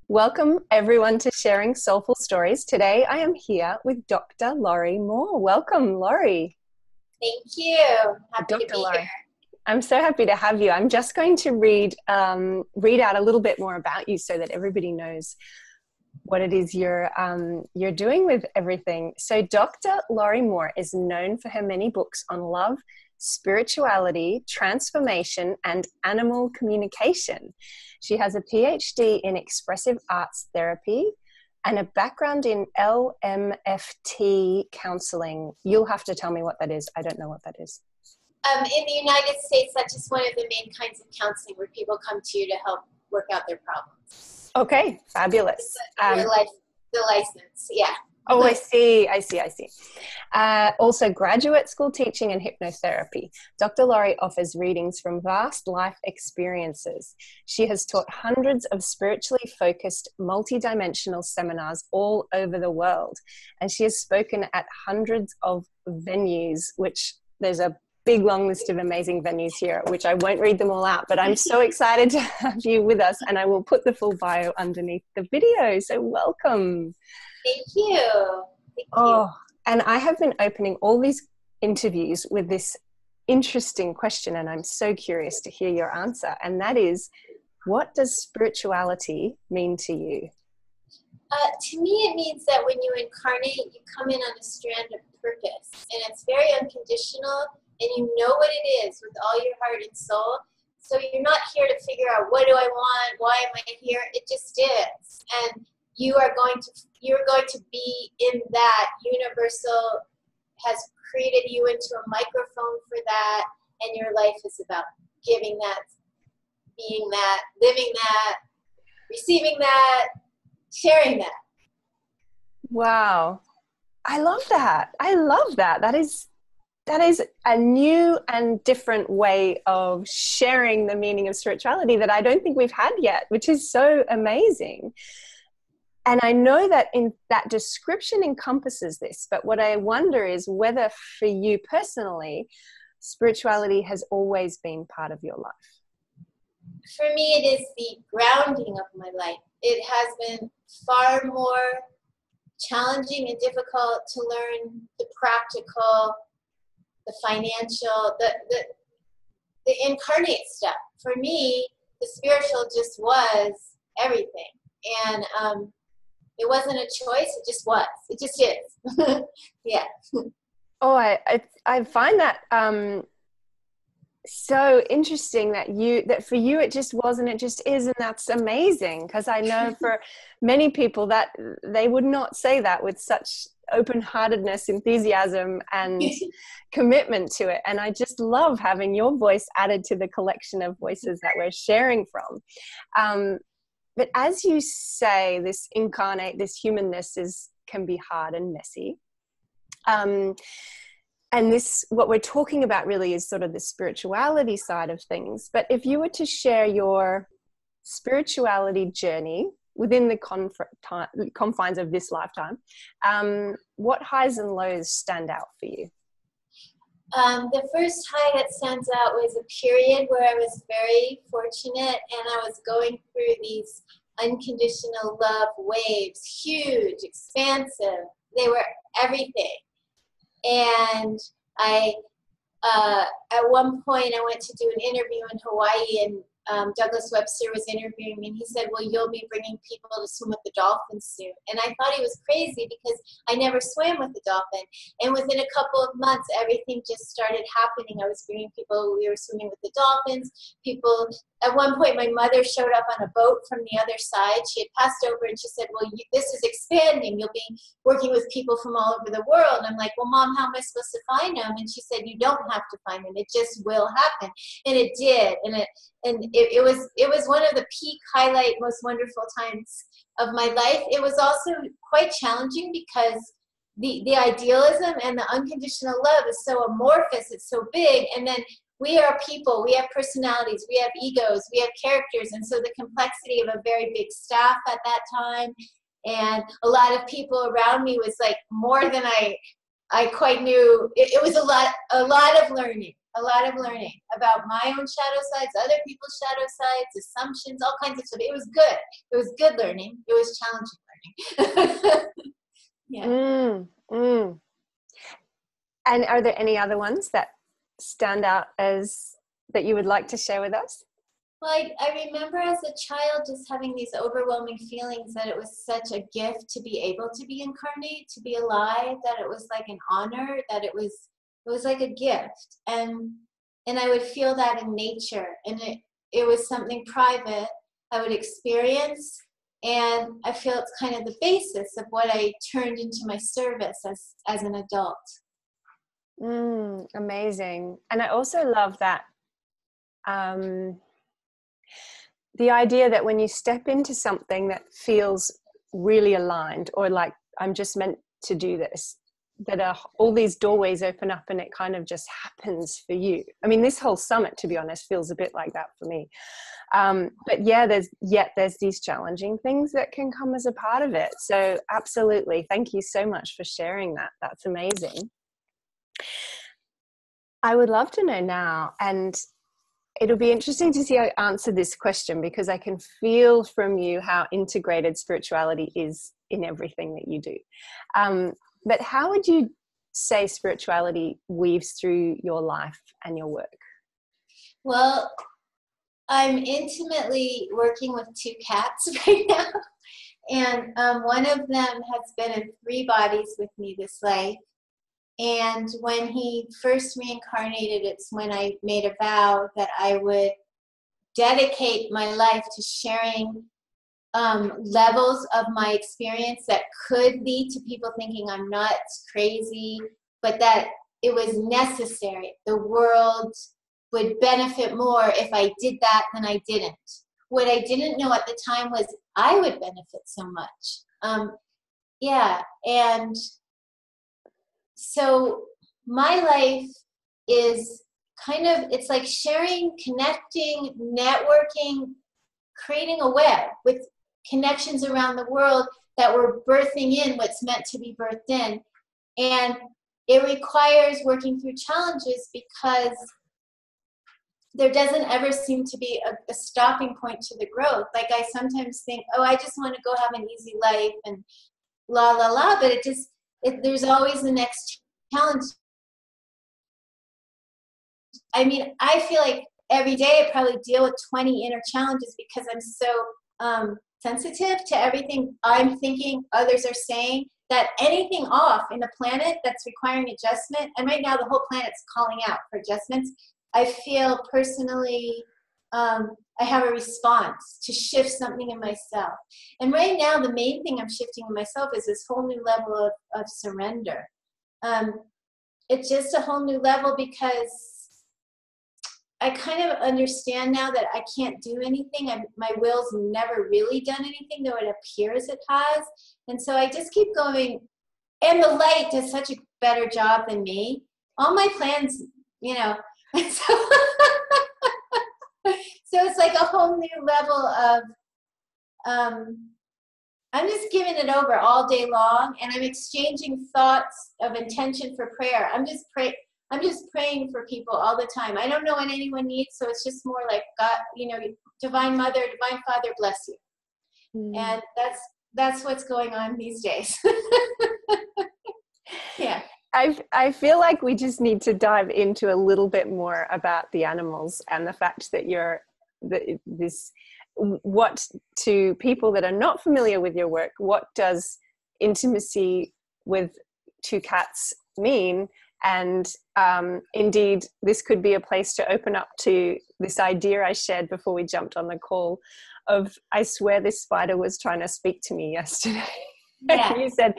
Welcome everyone to Sharing Soulful Stories. Today I am here with Dr. Laurie Moore. Welcome, Laurie. Thank you. Happy Dr. to be Laurie. here. I'm so happy to have you. I'm just going to read out a little bit more about you so that everybody knows what it is you're doing with everything. So Dr. Laurie Moore is known for her many books on love, spirituality, transformation, and animal communication. She has a Ph.D. in Expressive Arts therapy and a background in LMFT counseling. You'll have to tell me what that is. I don't know what that is. In the United States, that's just one of the main kinds of counseling where people come to you to help work out their problems. Okay, fabulous. The license, yeah. Oh, I see. Also, graduate school teaching and hypnotherapy. Dr. Laurie offers readings from vast life experiences. She has taught hundreds of spiritually focused, multidimensional seminars all over the world. And she has spoken at hundreds of venues, which there's a big long list of amazing venues here, which I won't read them all out, but I'm so excited to have you with us, and I will put the full bio underneath the video. So welcome. Thank you. And I have been opening all these interviews with this interesting question, and I'm so curious to hear your answer. And that is, what does spirituality mean to you? To me, it means that when you incarnate, you come in on a strand of purpose, and it's very unconditional, and you know what it is with all your heart and soul. So you're not here to figure out, what do I want? Why am I here? It just is. And you're going to be in that. Universal has created you into a microphone for that, and your life is about giving that, being that, living that, receiving that, sharing that. Wow. I love that. That is a new and different way of sharing the meaning of spirituality that I don't think we've had yet, which is so amazing. And I know that that description encompasses this, but what I wonder is whether for you personally, spirituality has always been part of your life. For me, it is the grounding of my life. It has been far more challenging and difficult to learn the practical, the financial, the incarnate stuff. For me, the spiritual just was everything. And it wasn't a choice, it just was. It just is. Yeah. Oh, I find that so interesting that for you it just wasn't, it just is, and that's amazing, because I know for many people that they would not say that with such open-heartedness, enthusiasm, and commitment to it. And I just love having your voice added to the collection of voices that we're sharing from. But as you say, this humanness can be hard and messy. And what we're talking about really is sort of the spirituality side of things. But if you were to share your spirituality journey within the confines of this lifetime, what highs and lows stand out for you? The first high that stands out was a period where I was very fortunate, and I was going through these unconditional love waves, huge, expansive. They were everything. And at one point I went to do an interview in Hawaii, and Douglas Webster was interviewing me, and he said, well, you'll be bringing people to swim with the dolphins soon. And I thought he was crazy because I never swam with the dolphin. And within a couple of months, everything just started happening. I was bringing people, we were swimming with the dolphins. People, at one point, my mother showed up on a boat from the other side. She had passed over, and she said, well, this is expanding. You'll be working with people from all over the world. And I'm like, well, Mom, how am I supposed to find them? And she said, you don't have to find them. It just will happen. And it did. And it was one of the peak highlight, most wonderful times of my life. It was also quite challenging because the idealism and the unconditional love is so amorphous, it's so big, and then we are people, we have personalities, we have egos, we have characters, and so the complexity of a very big staff at that time, and a lot of people around me was like more than I quite knew. It was a lot of learning, a lot of learning about my own shadow sides, other people's shadow sides, assumptions, all kinds of stuff. It was good. It was good learning. It was challenging learning. Yeah. And are there any other ones that stand out as that you would like to share with us? Well, I remember as a child just having these overwhelming feelings that it was such a gift to be able to be incarnate, to be alive, that it was like an honor, that it was like a gift. And I would feel that in nature. And it was something private I would experience. And I feel it's kind of the basis of what I turned into my service as an adult. Amazing. And I also love that the idea that when you step into something that feels really aligned, or like I'm just meant to do this, that all these doorways open up and it kind of just happens for you. I mean, this whole summit, to be honest, feels a bit like that for me. But yeah, there's these challenging things that can come as a part of it. So absolutely. Thank you so much for sharing that. That's amazing. I would love to know now, and it'll be interesting to see how you answer this question, because I can feel from you how integrated spirituality is in everything that you do. But how would you say spirituality weaves through your life and your work? Well, I'm intimately working with 2 cats right now. And one of them has been in 3 bodies with me this life. And when he first reincarnated, it's when I made a vow that I would dedicate my life to sharing levels of my experience that could lead to people thinking I'm nuts, crazy, but that it was necessary. The world would benefit more if I did that than I didn't. What I didn't know at the time was I would benefit so much. And so my life is kind of, it's like sharing, connecting, networking, creating a web with connections around the world that we're birthing in what's meant to be birthed in. And it requires working through challenges, because there doesn't ever seem to be a stopping point to the growth. Like I sometimes think, oh, I just want to go have an easy life and la la la, but there's always the next challenge. I mean, I feel like every day I probably deal with 20 inner challenges, because I'm so sensitive to everything I'm thinking, others are saying, that anything off in the planet that's requiring adjustment, and right now the whole planet's calling out for adjustments, I feel personally I have a response to shift something in myself. And right now the main thing I'm shifting in myself is this whole new level of surrender. It's just a whole new level, because I kind of understand now that I can't do anything. My will's never really done anything, though it appears it has. And so I just keep going. And the light does such a better job than me. All my plans, so it's like a whole new level of, I'm just giving it over all day long, and I'm exchanging thoughts of intention for prayer. I'm just praying for people all the time. I don't know what anyone needs, so it's just more like God, Divine Mother, Divine Father, bless you. And that's what's going on these days. Yeah. I feel like we just need to dive into a little bit more about the animals and the fact that what to people that are not familiar with your work, what does intimacy with 2 cats mean? And indeed, this could be a place to open up to this idea I shared before we jumped on the call of, I swear this spider was trying to speak to me yesterday. Yeah. And you said,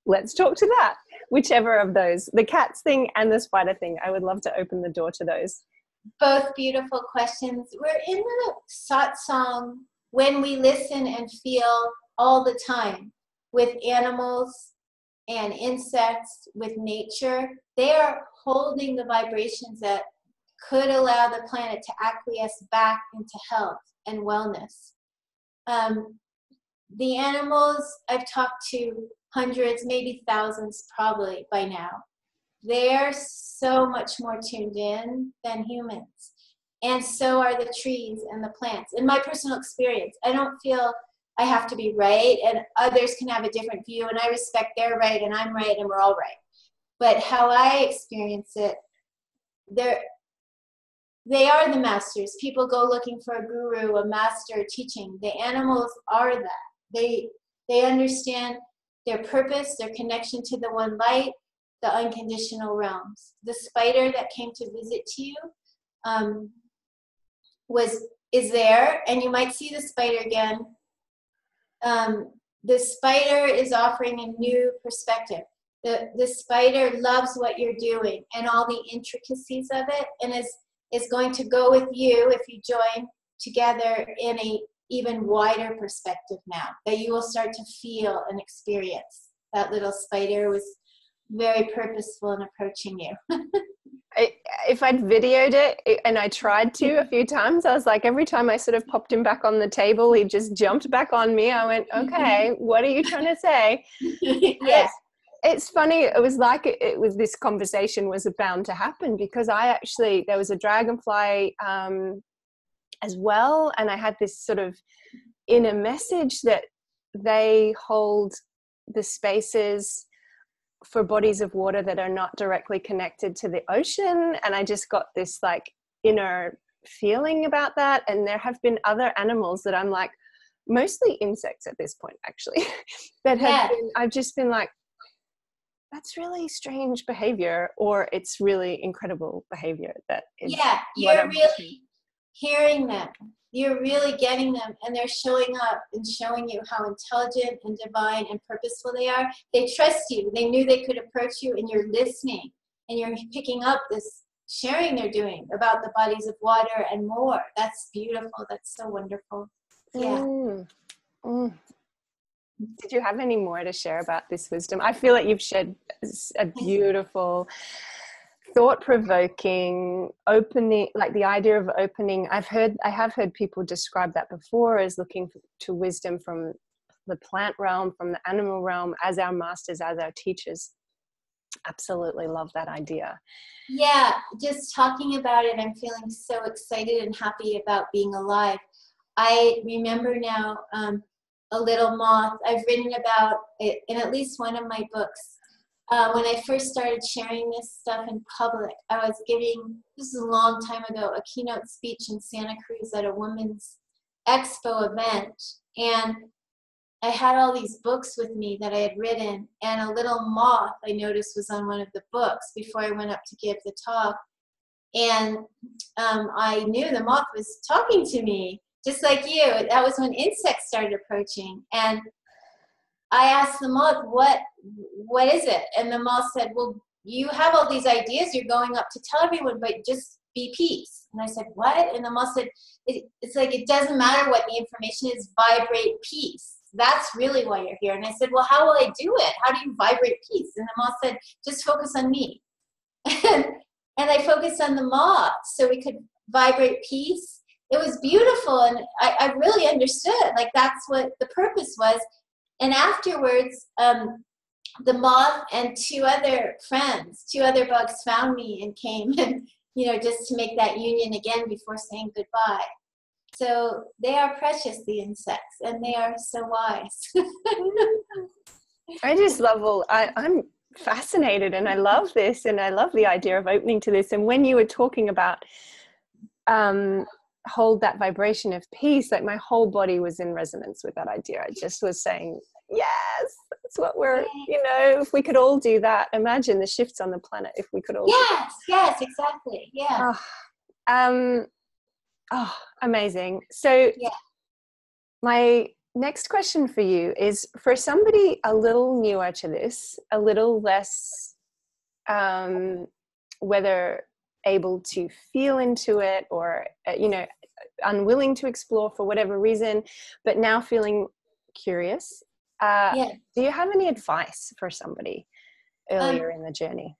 let's talk to that. Whichever of those, the cats thing and the spider thing, I would love to open the door to those. Both beautiful questions. We're in the satsang when we listen and feel all the time with animals and insects, with nature. They are holding the vibrations that could allow the planet to acquiesce back into health and wellness. The animals, I've talked to hundreds, maybe thousands probably by now. they're so much more tuned in than humans. And so are the trees and the plants. In my personal experience, I don't feel I have to be right, and others can have a different view, and I respect their right, and I'm right, and we're all right. But how I experience it, they are the masters. People go looking for a guru, a master teaching. The animals are that. They understand their purpose, their connection to the one light, the unconditional realms. The spider that came to visit you is there, and you might see the spider again. The spider is offering a new perspective. The spider loves what you're doing and all the intricacies of it, and is going to go with you if you join together in a even wider perspective now, that you will start to feel and experience. That little spider was very purposeful in approaching you. If I'd videoed it, and I tried to a few times, I was like, every time I sort of popped him back on the table, he just jumped back on me. I went, okay, what are you trying to say? Yeah. It's funny. It was like it was, this conversation was bound to happen, because there was a dragonfly as well, and I had this sort of inner message that they hold the spaces for bodies of water that are not directly connected to the ocean, and I just got this like inner feeling about that. And there have been other animals that I'm like, mostly insects at this point actually, that have been, I've just been like, that's really strange behavior, or it's really incredible behavior. That is you're really hearing them. You're really getting them, and they're showing up and showing you how intelligent and divine and purposeful they are. They trust you. They knew they could approach you, and you're listening, and you're picking up this sharing they're doing about the bodies of water and more. That's beautiful. That's so wonderful. Yeah. Did you have any more to share about this wisdom? I feel like you've shared a beautiful, thought-provoking, opening, like the idea of opening. I have heard people describe that before as looking to wisdom from the plant realm, from the animal realm, as our masters, as our teachers. Absolutely love that idea. Yeah, just talking about it, I'm feeling so excited and happy about being alive. I remember now a little moth. I've written about it in at least one of my books. When I first started sharing this stuff in public, I was giving, this is a long time ago, a keynote speech in Santa Cruz at a women's expo event. And I had all these books with me that I had written, and a little moth I noticed was on one of the books before I went up to give the talk. And I knew the moth was talking to me, just like you. That was when insects started approaching. And I asked the moth, what is it? And the moth said, well, you have all these ideas you're going up to tell everyone, but just be peace. And I said, what? And the moth said, it's like, it doesn't matter what the information is, vibrate peace. That's really why you're here. And I said, well, how will I do it? How do you vibrate peace? And the moth said, just focus on me. And I focused on the moth so we could vibrate peace. It was beautiful, and I really understood, like, that's what the purpose was. And afterwards, the moth and two other bugs found me and came, and, just to make that union again before saying goodbye. So they are precious, the insects, and they are so wise. I just love I'm fascinated, and I love this, and I love the idea of opening to this. And when you were talking about hold that vibration of peace, like my whole body was in resonance with that idea. I just was saying, yes, that's what we're, if we could all do that, imagine the shifts on the planet if we could all yes, exactly. Yeah. Amazing. So my next question for you is, for somebody a little newer to this, a little less whether able to feel into it or unwilling to explore for whatever reason, but now feeling curious, do you have any advice for somebody earlier in the journey?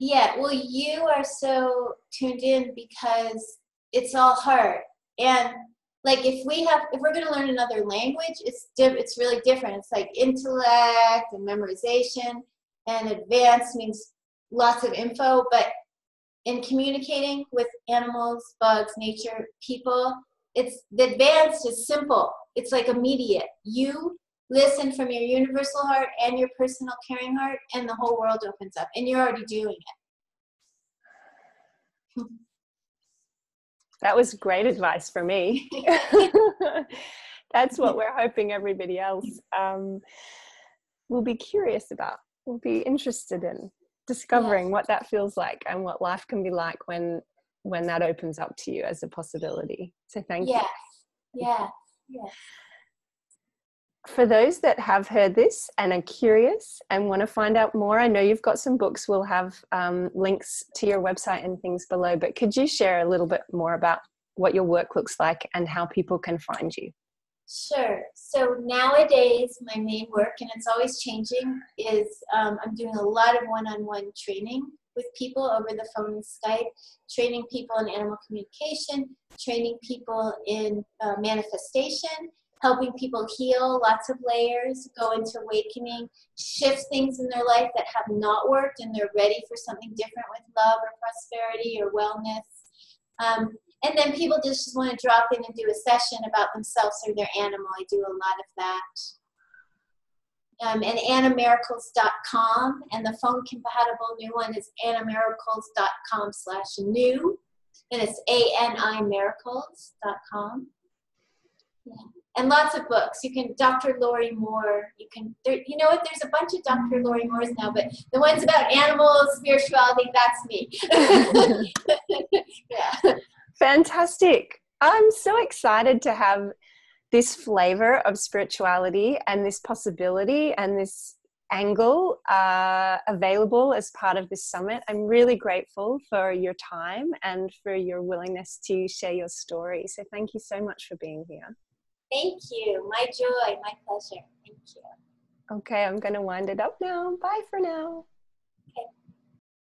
Well, you are so tuned in because it's all heart. And like, if we're going to learn another language, it's really different. It's like intellect and memorization, and advanced means lots of info, but in communicating with animals, bugs, nature, people, the advanced is simple. It's like immediate. You listen from your universal heart and your personal caring heart, and the whole world opens up, and you're already doing it. That was great advice for me. That's what we're hoping everybody else will be curious about, will be interested in discovering what that feels like and what life can be like when that opens up to you as a possibility. So thank you. Yes. For those that have heard this and are curious and want to find out more, I know you've got some books. We'll have links to your website and things below, but could you share a little bit more about what your work looks like and how people can find you? Sure. So nowadays, my main work, and it's always changing, is I'm doing a lot of one-on-one training with people over the phone and Skype, training people in animal communication, training people in manifestation, helping people heal lots of layers, go into awakening, shift things in their life that have not worked, and they're ready for something different with love or prosperity or wellness. And then people just want to drop in and do a session about themselves or their animal. I do a lot of that. And AnnaMiracles.com, and the phone compatible new one is AnnaMiracles.com/new, and it's ANIMiracles.com. Yeah. And lots of books. You can, Dr. Laurie Moore, you know what, there's a bunch of Dr. Laurie Moores now, but the ones about animals, spirituality, that's me. Yeah. Fantastic. I'm so excited to have this flavor of spirituality and this possibility and this angle available as part of this summit. I'm really grateful for your time and for your willingness to share your story. So thank you so much for being here. Thank you. My joy, my pleasure. Thank you. Okay, I'm going to wind it up now. Bye for now.